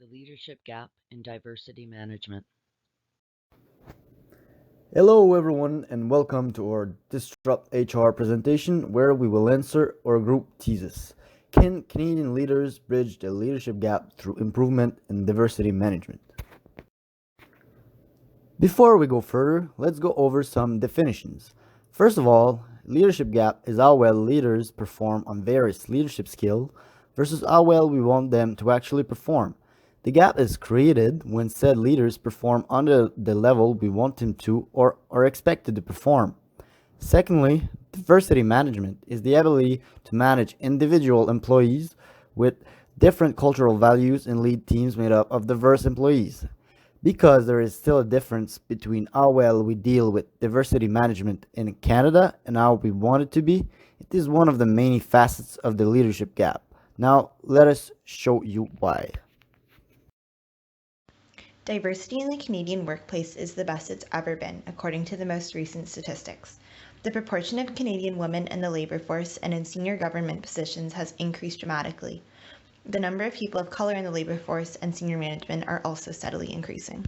The leadership gap in diversity management. Hello, everyone, and welcome to our Disrupt HR presentation where we will answer our group thesis. Can Canadian leaders bridge the leadership gap through improvement in diversity management? Before we go further, let's go over some definitions. First of all, leadership gap is how well leaders perform on various leadership skills versus how well we want them to actually perform. The gap is created when said leaders perform under the level we want them to or are expected to perform. Secondly, diversity management is the ability to manage individual employees with different cultural values and lead teams made up of diverse employees. Because there is still a difference between how well we deal with diversity management in Canada and how we want it to be, it is one of the many facets of the leadership gap. Now, let us show you why. Diversity in the Canadian workplace is the best it's ever been, according to the most recent statistics. The proportion of Canadian women in the labor force and in senior government positions has increased dramatically. The number of people of color in the labor force and senior management are also steadily increasing.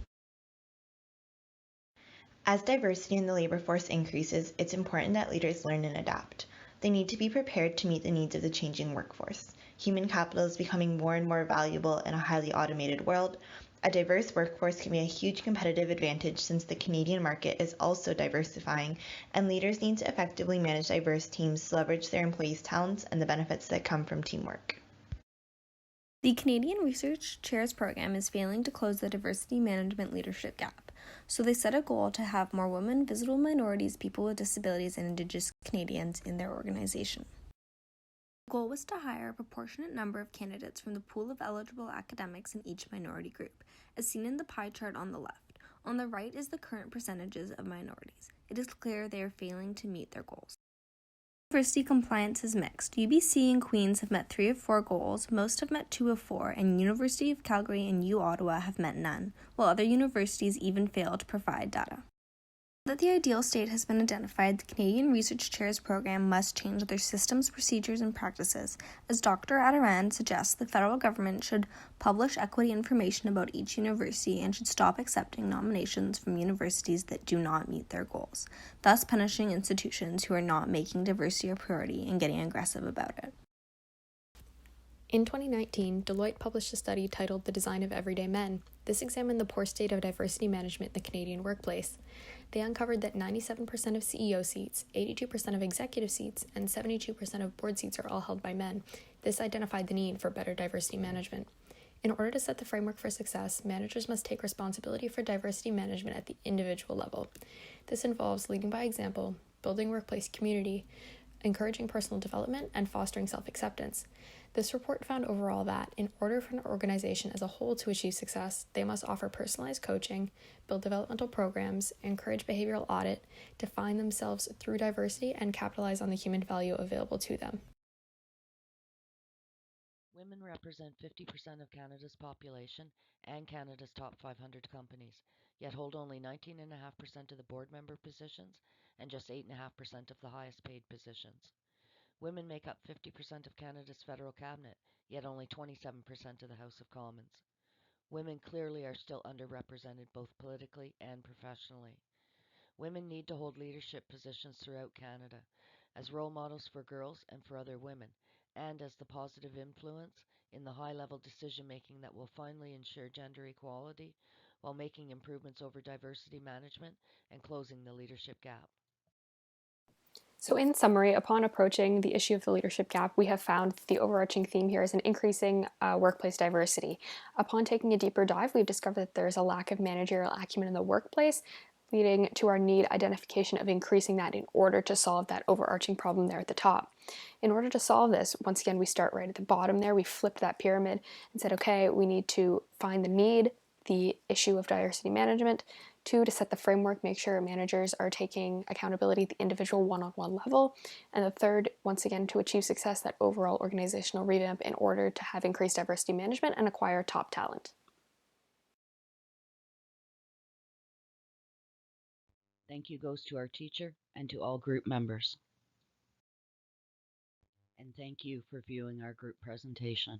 As diversity in the labor force increases, it's important that leaders learn and adapt. They need to be prepared to meet the needs of the changing workforce. Human capital is becoming more and more valuable in a highly automated world. A diverse workforce can be a huge competitive advantage since the Canadian market is also diversifying, and leaders need to effectively manage diverse teams to leverage their employees' talents and the benefits that come from teamwork. The Canadian Research Chairs Program is failing to close the diversity management leadership gap, so they set a goal to have more women, visible minorities, people with disabilities, and Indigenous Canadians in their organization. The goal was to hire a proportionate number of candidates from the pool of eligible academics in each minority group, as seen in the pie chart on the left. On the right is the current percentages of minorities. It is clear they are failing to meet their goals. University compliance is mixed. UBC and Queen's have met 3 of 4 goals, most have met 2 of 4, and University of Calgary and U Ottawa have met none, while other universities even fail to provide data. Now that the ideal state has been identified, the Canadian Research Chairs Program must change their systems, procedures, and practices. As Dr. Adarand suggests, the federal government should publish equity information about each university and should stop accepting nominations from universities that do not meet their goals, thus punishing institutions who are not making diversity a priority and getting aggressive about it. In 2019, Deloitte published a study titled The Design of Everyday Men. This examined the poor state of diversity management in the Canadian workplace. They uncovered that 97% of CEO seats, 82% of executive seats, and 72% of board seats are all held by men. This identified the need for better diversity management. In order to set the framework for success, managers must take responsibility for diversity management at the individual level. This involves leading by example, building workplace community, encouraging personal development, and fostering self-acceptance. This report found overall that, in order for an organization as a whole to achieve success, they must offer personalized coaching, build developmental programs, encourage behavioral audit, define themselves through diversity, and capitalize on the human value available to them. Women represent 50% of Canada's population and Canada's top 500 companies, yet hold only 19.5% of the board member positions and just 8.5% of the highest paid positions. Women make up 50% of Canada's federal cabinet, yet only 27% of the House of Commons. Women clearly are still underrepresented both politically and professionally. Women need to hold leadership positions throughout Canada as role models for girls and for other women, and as the positive influence in the high level decision making that will finally ensure gender equality while making improvements over diversity management and closing the leadership gap. So in summary, upon approaching the issue of the leadership gap, we have found the overarching theme here is an increasing workplace diversity. Upon taking a deeper dive, we've discovered that there's a lack of managerial acumen in the workplace, leading to our need identification of increasing that in order to solve that overarching problem there at the top. In order to solve this, once again, we start right at the bottom there. We flipped that pyramid and said, okay, we need to find the need, the issue of diversity management. 2, to set the framework, make sure managers are taking accountability at the individual one-on-one level. And the 3rd, once again, to achieve success, that overall organizational revamp in order to have increased diversity management and acquire top talent. Thank you goes to our teacher and to all group members. And thank you for viewing our group presentation.